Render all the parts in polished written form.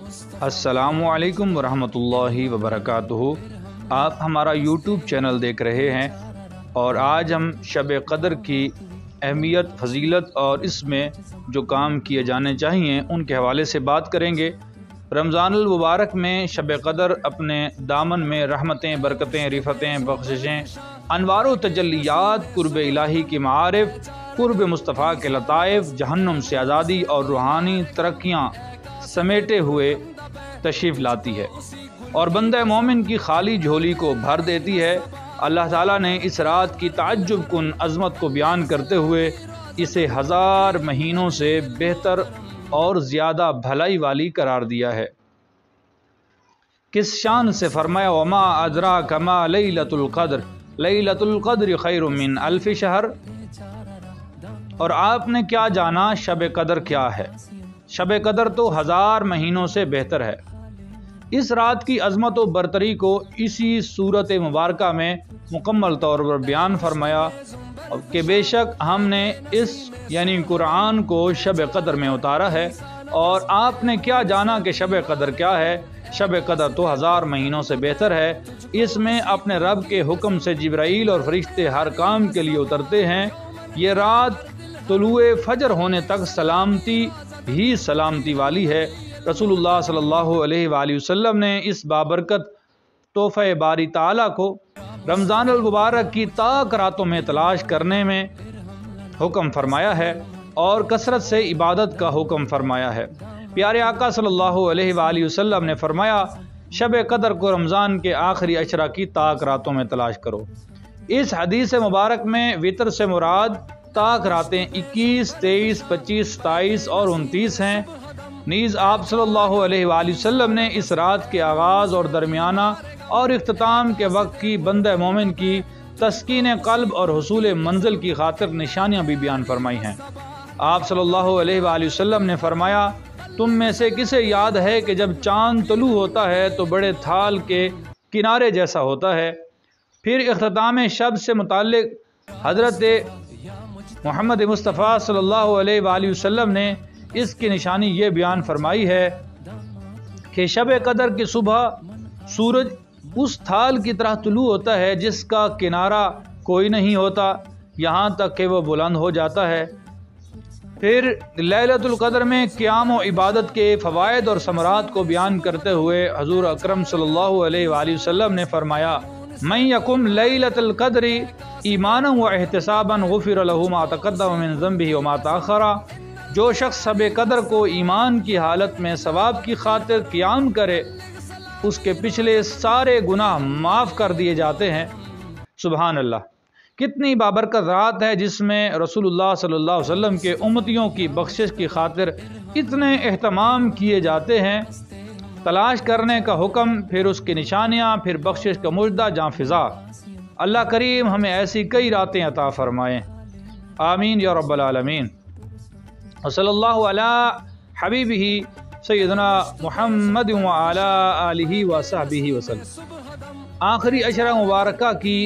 अस्सलामु अलैकुम वरहमतुल्लाहि वबरकातुहू। आप हमारा यूट्यूब चैनल देख रहे हैं और आज हम शब क़द्र की अहमियत, फजीलत और इसमें जो काम किए जाने चाहिए उनके हवाले से बात करेंगे। रमज़ानुल मुबारक में शब क़द्र अपने दामन में रहमतें, बरकतें, रिफ़तें, बख्शिशें, अनवार व तजल्लियात, कुर्ब इलाही की मारिफ, कुर्ब मुस्तफ़ा के लताइफ, जहन्नुम से आज़ादी और रूहानी तरक्कियाँ समेटे हुए तशरीफ़ लाती है और बंदा मोमिन की खाली झोली को भर देती है। अल्लाह ताला ने इस रात की ताज्जुब कुन अज़मत को बयान करते हुए इसे हज़ार महीनों से बेहतर और ज़्यादा भलाई वाली करार दिया है। किस शान से फरमाया, वमा अदराका मा लैलतुल क़द्र, लैलतुल क़द्र खैरुम मिन अल्फ़ि शहर। और आपने क्या जाना शब क़द्र क्या है? शब क़द्र तो हज़ार महीनों से बेहतर है। इस रात की अज़मत व बरतरी को इसी सूरत मुबारका में मुकम्मल तौर पर बयान फरमाया कि बेशक हमने इस यानी कुरान को शब क़द्र में उतारा है। और आपने क्या जाना कि शब क़द्र क्या है? शब क़द्र तो हज़ार महीनों से बेहतर है। इसमें अपने रब के हुक्म से जिब्राईल और फरिश्ते हर काम के लिए उतरते हैं। ये रात तुलुए फजर होने तक सलामती ही सलामती वाली है। रसूलुल्लाह सल्लल्लाहु अलैहि वसल्लम ने इस बाबरकत तोहफ़े बारी ताला को रमज़ानुल मुबारक की ताक रातों में तलाश करने में हुक्म फरमाया है और कसरत से इबादत का हुक्म फरमाया है। प्यारे आका सल्लल्लाहु अलैहि वसल्लम ने फरमाया, शब क़द्र को रमज़ान के आखिरी अशरा की ताक रातों में तलाश करो। इस हदीस मुबारक में वितर से मुराद ताक रातें 21, 23, 25, 27 और 29 हैं। नीज़ आप सल्लल्लाहु अलैहि वसल्लम ने इस रात के आगाज़ और दरमियाना और इख्तिताम के वक्त की बंदा मोमिन की तस्कीन क़ल्ब और हुसूल मंजिल की खातिर निशानियाँ भी बयान फरमाई हैं। आप सल्लल्लाहु अलैहि वसल्लम ने फरमाया, तुम में से किसे याद है कि जब चाँद तुलू होता है तो बड़े थाल के किनारे जैसा होता है। फिर इख्तिताम शब से मुताल्लिक़ हज़रत मोहम्मद मुस्तफ़ा सल्लल्लाहु अलैहि वसल्लम ने इसकी निशानी ये बयान फरमाई है कि शब क़द्र की सुबह सूरज उस थाल की तरह तुलू होता है जिसका किनारा कोई नहीं होता, यहाँ तक कि वह बुलंद हो जाता है। फिर लैलतुल क़द्र में क़ियाम व इबादत के फ़वाइद और समरात को बयान करते हुए हज़ूर अकरम सल्लल्लाहु अलैहि वसल्लम ने फरमाया, मैं यकुम लैलतुल क़द्रि ईमानन व एहतिसाबन गुफ़िर लहु मा तक़द्दम मिन ज़ंबिही व मा तअख़्ख़रा। जो शख्स शब क़द्र को ईमान की हालत में सवाब की खातिर क़ियाम करे उसके पिछले सारे गुनाह माफ़ कर दिए जाते हैं। सुबहान अल्लाह, कितनी बाबरकत रात है जिसमें रसूलुल्लाह सल्लल्लाहु अलैहि वसल्लम के उम्मतियों की बख्शिश की खातिर इतने एहतमाम किए जाते हैं। तलाश करने का हुक्म, फिर उसकी निशानियाँ, फिर बख्शिश का मुजदा जहाँ फ़िज़ा। अल्लाह करीम हमें ऐसी कई रातें अता फ़रमाएँ। आमीन या रब्बल आलमीन। सल्लल्लाहु अला हबीबिही सय्यदना मुहम्मद व अला आलिही व सहबिही वसल्लम। आखिरी अशरा मुबारका की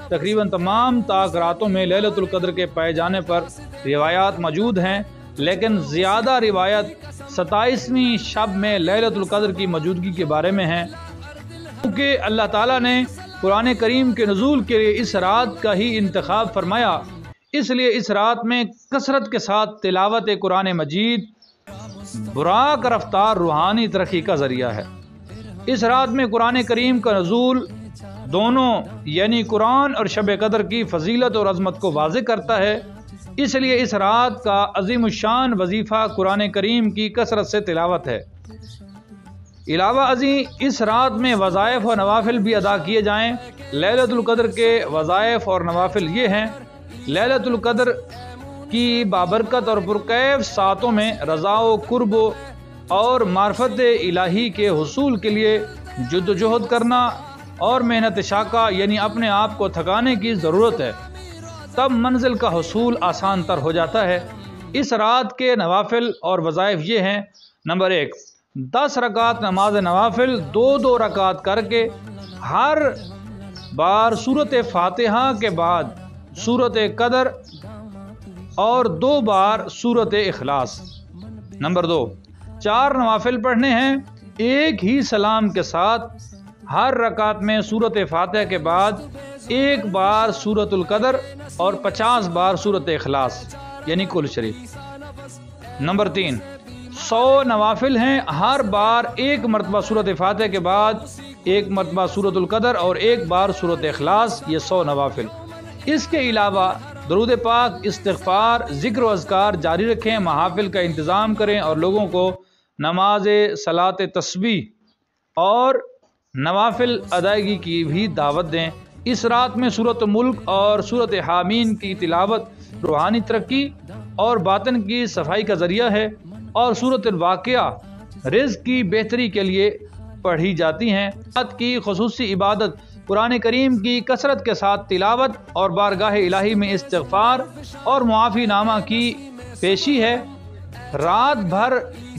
तकरीबन तमाम ताक रातों में लैलतुल क़द्र के पाए जाने पर रिवायात मौजूद हैं, लेकिन ज़्यादा रिवायत 27वीं शब में लैलतुल क़द्र की मौजूदगी के बारे में है, क्योंकि अल्लाह ताला ने कुरान करीम के नुज़ूल के लिए इस रात का ही इंतखाब फरमाया। इसलिए इस रात में कसरत के साथ तिलावत कुरान मजीद बुराक रफ्तार रूहानी तरक्की का ज़रिया है। इस रात में कुरान करीम का नुज़ूल दोनों यानी कुरान और शब क़द्र की फजीलत और अज़मत को वाज़े करता है। इसलिए इस रात का अज़ीमुश्शान वजीफ़ा कुरान करीम की कसरत से तिलावत है। इलावा अज़ी इस रात में वज़ाइफ और नवाफिल भी अदा किए जाएँ। लैलतुल क़द्र के वज़ाइफ और नवाफिल ये हैं, लैलतुल क़द्र की बाबरकत और पुरकैफ सातों में रज़ा व कुर्ब और मार्फत इलाही के हुसूल के लिए जद्दोजहद करना और मेहनत शाका यानी अपने आप को थकाने की ज़रूरत है, तब मंजिल का हुसूल आसान तर हो जाता है। इस रात के नवाफिल और वज़ाइफ ये हैं, नंबर 1, 10 रकात नमाज नवाफिल 2-2 रकात करके हर बार सूरत फ़ातिहा के बाद सूरत क़द्र और 2 बार सूरत इखलास। नंबर 2, 4 नवाफिल पढ़ने हैं ایک ہی سلام کے ساتھ ہر رکعت میں سورۃ فاتحہ کے بعد 1 بار سورۃ القدر اور 50 بار سورۃ اخلاص یعنی کل شریف۔ نمبر 3، 100 نوافل ہیں، ہر بار 1 مرتبہ سورۃ فاتحہ کے بعد 1 مرتبہ سورۃ القدر اور 1 بار سورۃ اخلاص، یہ 100 نوافل۔ اس کے علاوہ درود پاک، استغفار، ذکر و اذکار جاری رکھیں، محافل کا انتظام کریں اور لوگوں کو نماز صلاۃ تسبیح اور نوافل ادائیگی کی بھی دعوت دیں۔ اس رات میں سورۃ ملک اور سورۃ حامین کی تلاوت روحانی ترقی اور باطن کی صفائی کا ذریعہ ہے، اور سورۃ الواقعہ رزق کی بہتری کے لیے پڑھی جاتی ہیں۔ رات کی خصوصی عبادت قرآن کریم کی کثرت کے ساتھ تلاوت اور بارگاہ الہی میں استغفار اور معافی نامہ کی پیشی ہے۔ رات بھر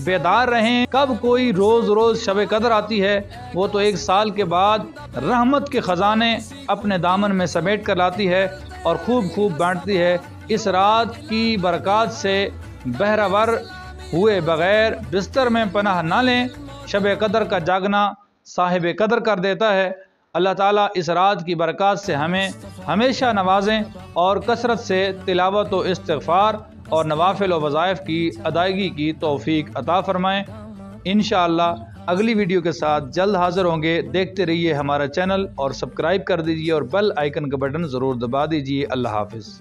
بیدار رہیں۔ کب کوئی روز شب قدر آتی ہے، وہ تو 1 سال کے بعد رحمت کے خزانے اپنے دامن میں سمیٹ کر لاتی ہے اور خوب بانٹتی ہے۔ اس رات کی برکات سے بہرور ہوئے بغیر بستر میں پناہ نہ لیں۔ شب قدر کا جاگنا صاحب قدر کر دیتا ہے۔ اللہ تعالیٰ اس رات کی برکات سے ہمیں ہمیشہ نوازیں اور کثرت سے تلاوت و استغفار اور نوافل و وظائف کی ادائیگی کی توفیق عطا فرمائیں۔ انشاءاللہ اگلی ویڈیو کے ساتھ جلد حاضر ہوں گے۔ دیکھتے رہیے ہمارا چینل اور سبسکرائب کر دیجیے اور بیل آئیکن کا بٹن ضرور دبا دیجیے۔ اللہ حافظ۔